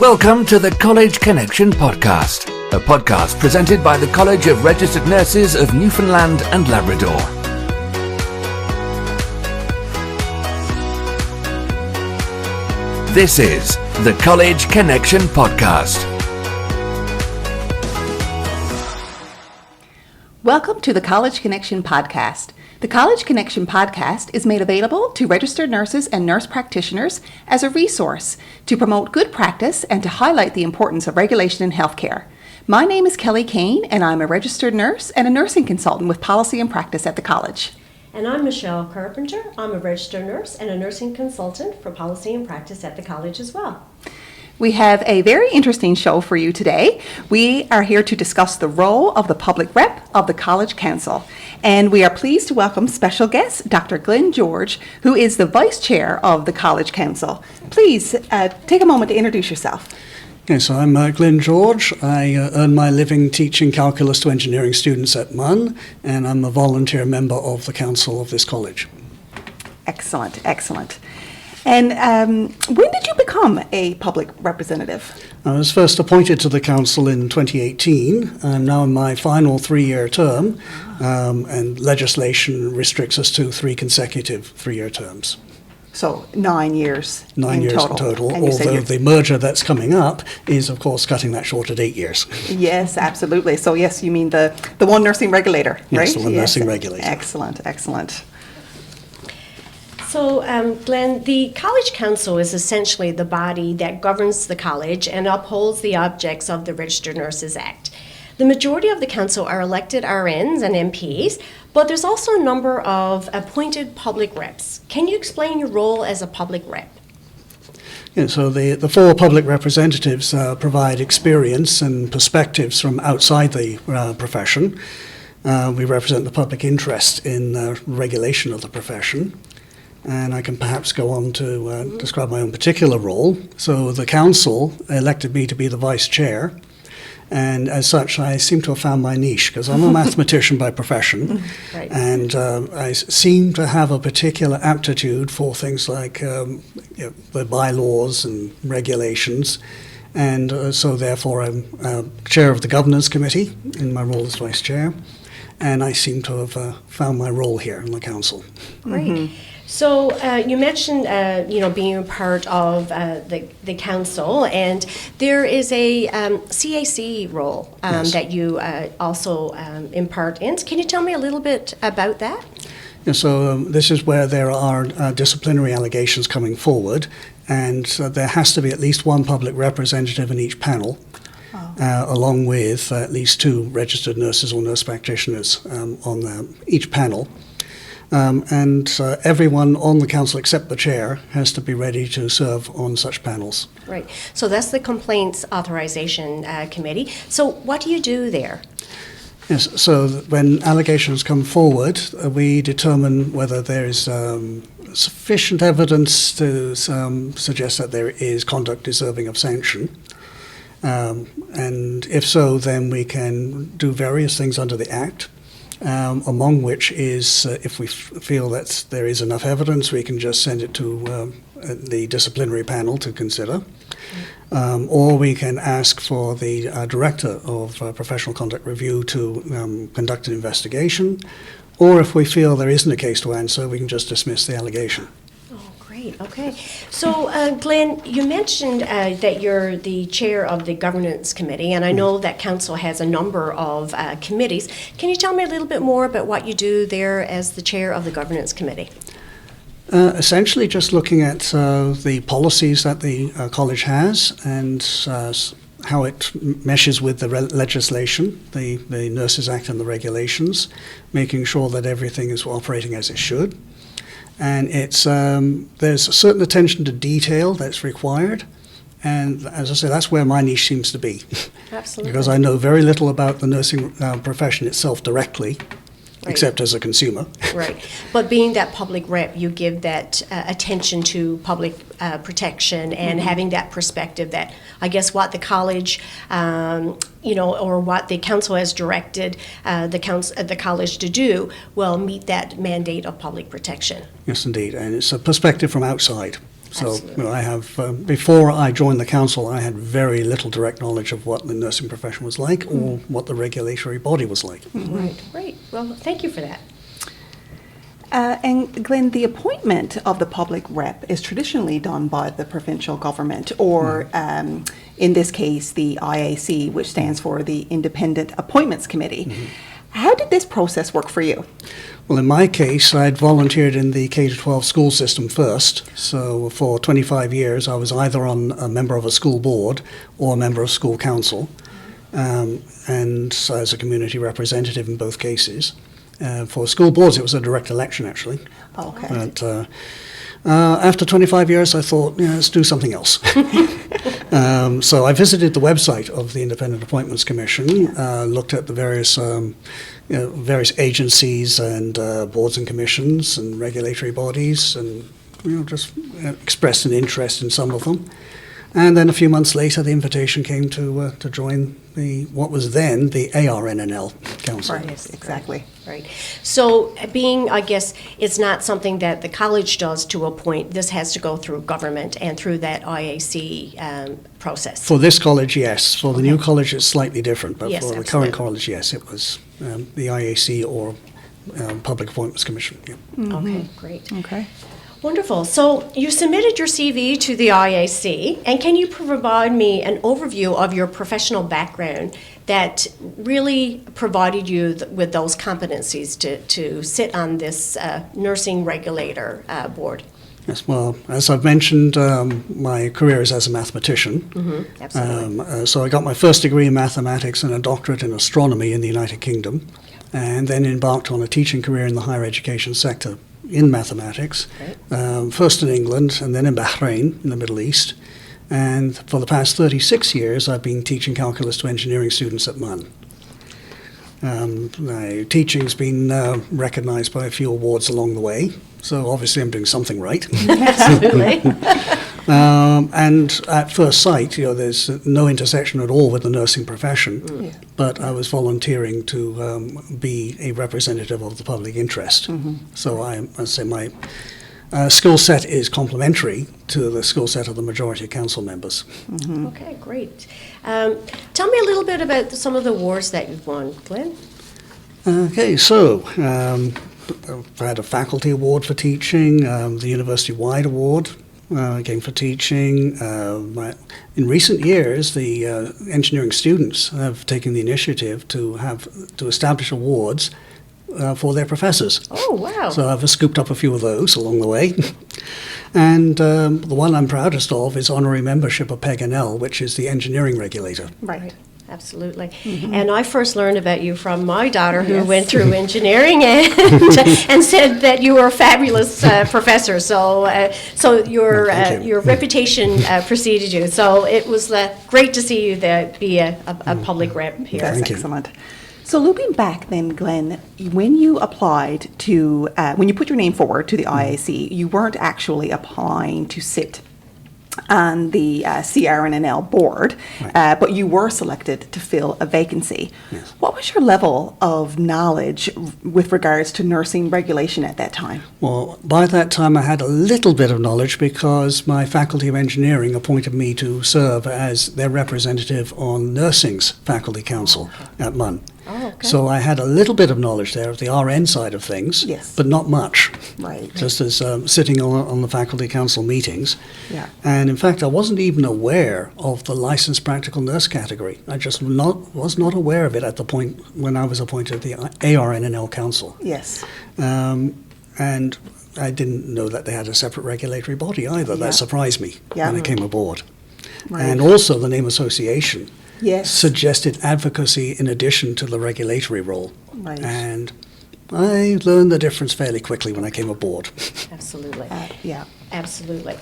Welcome to the College Connection podcast, a podcast presented by the College of Registered Nurses of Newfoundland and Labrador. This is the College Connection podcast. Welcome to the College Connection podcast. The College Connection podcast is made available to registered nurses and nurse practitioners as a resource to promote good practice and to highlight the importance of regulation in healthcare. My name is Kelly Kane, and I'm a registered nurse and a nursing consultant with policy and practice at the college. And I'm Michelle Carpenter. I'm a registered nurse and a nursing consultant for policy and practice at the college as well. We have a very interesting show for you today. We are here to discuss the role of the public rep of the College Council. And we are pleased to welcome special guest, Dr. Glyn George, who is the Vice Chair of the College Council. Please take a moment to introduce yourself. Yes, I'm Glyn George. I earn my living teaching calculus to engineering students at MUN, and I'm a volunteer member of the council of this college. Excellent, excellent. And when did you become a public representative? I was first appointed to the council in 2018. I'm now in my final 3-year term, and legislation restricts us to 3 consecutive 3-year terms. So 9 years 9 years in total, although the merger that's coming up is, of course, cutting that short at 8 years. Yes, absolutely. So yes, you mean the one nursing regulator, right? Yes, the one nursing regulator. Excellent, excellent. So, Glyn, the College Council is essentially the body that governs the college and upholds the objects of the Registered Nurses Act. The majority of the council are elected RNs and MPs, but there's also a number of appointed public reps. Can you explain your role as a public rep? Yeah, so the 4 public representatives provide experience and perspectives from outside the profession. We represent the public interest in regulation of the profession. And I can perhaps go on to describe my own particular role. So the council elected me to be the vice chair, and as such I seem to have found my niche because I'm a mathematician by profession. Right. And I seem to have a particular aptitude for things like the bylaws and regulations, and so therefore I'm chair of the governance committee in my role as vice chair, and I seem to have found my role here in the council. Great. Mm-hmm. So you mentioned, being a part of the council, and there is a CAC role Yes. that you also impart in. Can you tell me a little bit about that? Yeah, so this is where there are disciplinary allegations coming forward, and there has to be at least 1 public representative in each panel, along with at least 2 registered nurses or nurse practitioners on each panel. And everyone on the council except the chair has to be ready to serve on such panels. Right. So that's the Complaints Authorization Committee. So what do you do there? Yes, so when allegations come forward, we determine whether there is sufficient evidence to suggest that there is conduct deserving of sanction. And if so, then we can do various things under the Act. Among which is, if we feel that there is enough evidence, we can just send it to the disciplinary panel to consider. Or we can ask for the Director of Professional Conduct Review to conduct an investigation. Or if we feel there isn't a case to answer, we can just dismiss the allegation. Great, okay. So, Glyn, you mentioned that you're the chair of the governance committee, and I know that council has a number of committees. Can you tell me a little bit more about what you do there as the chair of the governance committee? Essentially just looking at the policies that the college has and how it meshes with the legislation, the Nurses Act and the regulations, making sure that everything is operating as it should. And it's there's a certain attention to detail that's required, and as I say, that's where my niche seems to be. Absolutely. Because I know very little about the nursing profession itself directly, Right. except as a consumer. Right. But being that public rep, you give that attention to public protection and having that perspective that I guess what the college, or what the council has directed the college to do will meet that mandate of public protection. Yes, indeed. And it's a perspective from outside. So Absolutely. I have, before I joined the council, I had very little direct knowledge of what the nursing profession was like or what the regulatory body was like. Right, right. Well, thank you for that. And Glyn, the appointment of the public rep is traditionally done by the provincial government, or in this case, the IAC, which stands for the Independent Appointments Committee. How did this process work for you? Well, in my case, I'd volunteered in the K-12 school system first. So for 25 years, I was either a member of a school board or a member of school council, and as a community representative in both cases. For school boards, it was a direct election, actually. Okay. But after 25 years, I thought, let's do something else. So I visited the website of the Independent Appointments Commission, looked at the various agencies and boards and commissions and regulatory bodies, and just expressed an interest in some of them. And then a few months later, the invitation came to join what was then the ARNNL Council. Right, exactly. Right. So being, I guess, it's not something that the college does to appoint. This has to go through government and through that IAC process. For this college, yes. For the new college, it's slightly different. But Yes, for the absolutely. current college, yes, it was the IAC or Public Appointments Commission. Yeah. Okay, great. Okay. Wonderful. So you submitted your CV to the IAC, and can you provide me an overview of your professional background that really provided you with those competencies to sit on this nursing regulator board? Yes, well, as I've mentioned, my career is as a mathematician. Absolutely. So I got my first degree in mathematics and a doctorate in astronomy in the United Kingdom, and then embarked on a teaching career in the higher education sector in mathematics, first in England and then in Bahrain in the Middle East. And for the past 36 years, I've been teaching calculus to engineering students at MUN. My teaching's been recognized by a few awards along the way, so obviously I'm doing something right. Absolutely. And at first sight, there's no intersection at all with the nursing profession, but I was volunteering to be a representative of the public interest. So I'd say my skill set is complementary to the skill set of the majority of council members. Okay, great. Tell me a little bit about some of the awards that you've won, Glyn. Okay, so I've had a faculty award for teaching, the university-wide award, again for teaching. In recent years, the engineering students have taken the initiative to establish awards for their professors. Oh, wow. So I've scooped up a few of those along the way. And the one I'm proudest of is honorary membership of PEG&L, which is the engineering regulator. Right. Absolutely. And I first learned about you from my daughter who Yes. went through engineering and said that you were a fabulous professor. So your Thank you. your reputation preceded you. So it was great to see you be a public rep here. That's Thank you. excellent. So looping back then, Glenn, when you applied to, when you put your name forward to the IAC, you weren't actually applying to sit on the CRNNL board, but you were selected to fill a vacancy. Yes. What was your level of knowledge with regards to nursing regulation at that time? Well, by that time I had a little bit of knowledge because my Faculty of Engineering appointed me to serve as their representative on Nursing's Faculty Council at MUN. Oh, okay. So I had a little bit of knowledge there of the RN side of things, Yes. but not much. Right. Just as sitting on the Faculty Council meetings. Yeah. And in fact, I wasn't even aware of the licensed practical nurse category. I just was not aware of it at the point when I was appointed to the ARNNL Council. Yes. And I didn't know that they had a separate regulatory body either. Yeah. That surprised me Yeah. when I came aboard. Right. And also the name association Yes. suggested advocacy in addition to the regulatory role. Right. And I learned the difference fairly quickly when I came aboard. Absolutely. Yeah. Absolutely.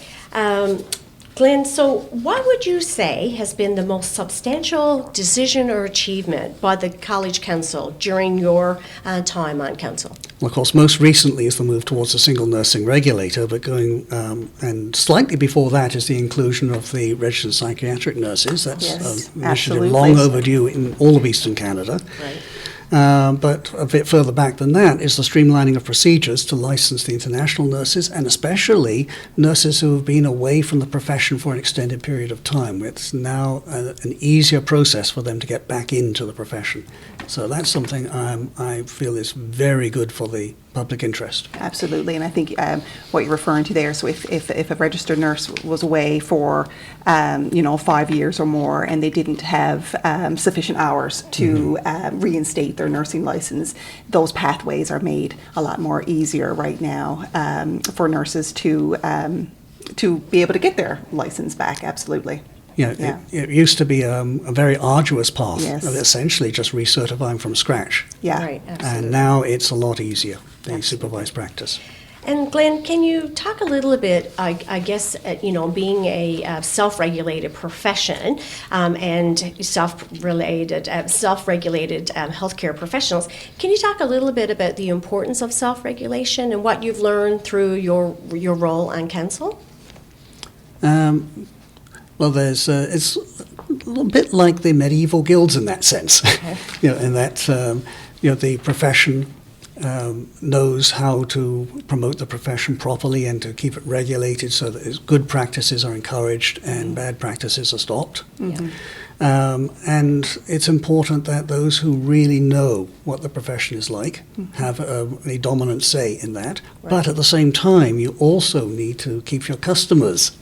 Glenn, so what would you say has been the most substantial decision or achievement by the College Council during your time on Council? Well, of course, most recently is the move towards a single nursing regulator, but and slightly before that is the inclusion of the registered psychiatric nurses. That's Yes, an initiative absolutely. long overdue in all of Eastern Canada. Right. But a bit further back than that is the streamlining of procedures to license the international nurses, and especially nurses who have been away from the profession for an extended period of time. It's now an easier process for them to get back into the profession. So that's something I feel is very good for the public interest. Absolutely, and I think what you're referring to there, so if a registered nurse was away for 5 years or more and they didn't have sufficient hours to reinstate their nursing license, those pathways are made a lot more easier right now for nurses to be able to get their license back. Absolutely. Yeah. It used to be a very arduous path, Yes. of essentially just recertifying from scratch. Yeah. Right, absolutely. And now it's a lot easier, the supervised practice. And Glyn, can you talk a little bit, I guess, being a self-regulated profession and self-regulated healthcare professionals, can you talk a little bit about the importance of self-regulation and what you've learned through your role on council? Well, it's a little bit like the medieval guilds in that sense. Okay. In that the profession knows how to promote the profession properly and to keep it regulated so that good practices are encouraged and bad practices are stopped. Mm-hmm. And it's important that those who really know what the profession is like have a dominant say in that. Right. But at the same time, you also need to keep your customers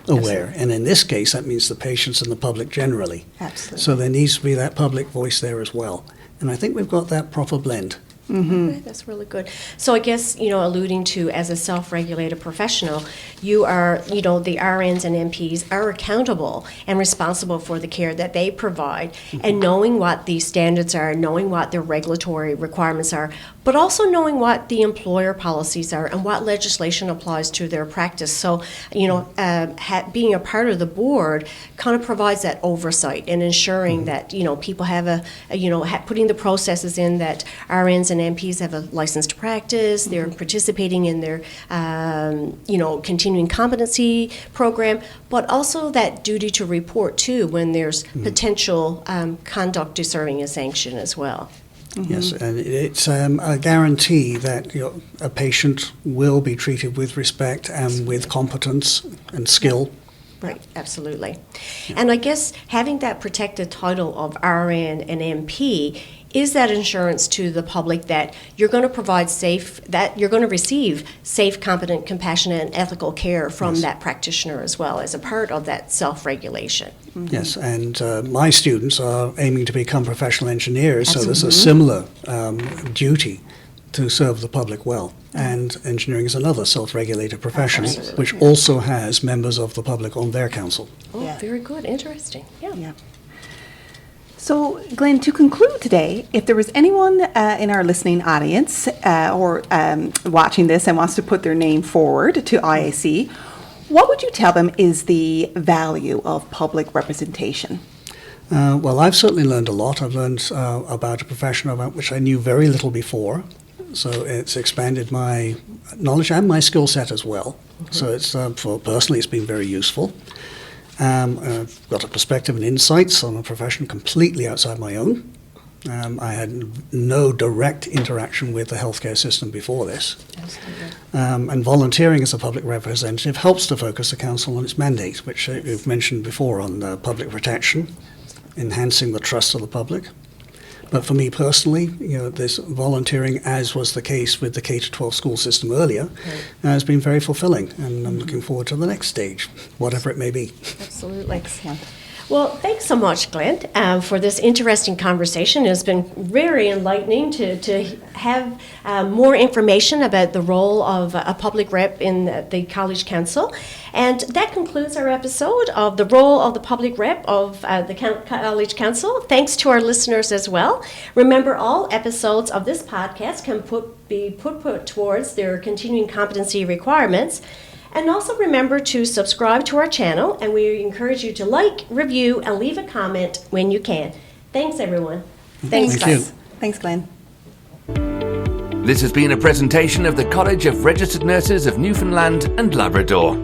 aware. Absolutely. And in this case, that means the patients and the public generally. Absolutely. So there needs to be that public voice there as well. And I think we've got that proper blend. Okay, that's really good. So I guess, alluding to as a self-regulated professional, you are, the RNs and MPs are accountable and responsible for the care that they provide, and knowing what the standards are, knowing what their regulatory requirements are, but also knowing what the employer policies are and what legislation applies to their practice. So, being a part of the board kind of provides that oversight and ensuring that, people have putting the processes in that RNs and MPs have a license to practice, they're participating in their, continuing competency program, but also that duty to report too when there's potential conduct deserving a sanction as well. Yes, and it's a guarantee that a patient will be treated with respect and with competence and skill. Right, absolutely. And I guess having that protected title of RN and MP is that insurance to the public that you're going to provide you're going to receive safe, competent, compassionate, and ethical care from that practitioner as well as a part of that self-regulation. Yes, and my students are aiming to become professional engineers, so there's a Absolutely. similar duty to serve the public well. And engineering is another self-regulated profession, Absolutely. which also has members of the public on their council. Oh, Yeah. very good. Interesting. Yeah. Yeah. So, Glyn, to conclude today, if there was anyone in our listening audience or watching this and wants to put their name forward to IAC, what would you tell them is the value of public representation? Well, I've certainly learned a lot. I've learned about a profession about which I knew very little before. So it's expanded my knowledge and my skill set as well. So it's personally, it's been very useful. I've got a perspective and insights on a profession completely outside my own. I had no direct interaction with the healthcare system before this. Absolutely. And volunteering as a public representative helps to focus the council on its mandate, which you've mentioned before on public protection, enhancing the trust of the public. But for me personally, this volunteering, as was the case with the K-12 school system earlier, has been very fulfilling, and I'm looking forward to the next stage, whatever it may be. Absolutely. Excellent. Well, thanks so much, Glyn, for this interesting conversation. It's been very enlightening to have more information about the role of a public rep in the College Council. And that concludes our episode of the role of the public rep of the College Council. Thanks to our listeners as well. Remember, all episodes of this podcast can be put towards their continuing competency requirements. And also remember to subscribe to our channel, and we encourage you to like, review, and leave a comment when you can. Thanks, everyone. Thanks, Thank you. guys. Thanks, Glyn. This has been a presentation of the College of Registered Nurses of Newfoundland and Labrador.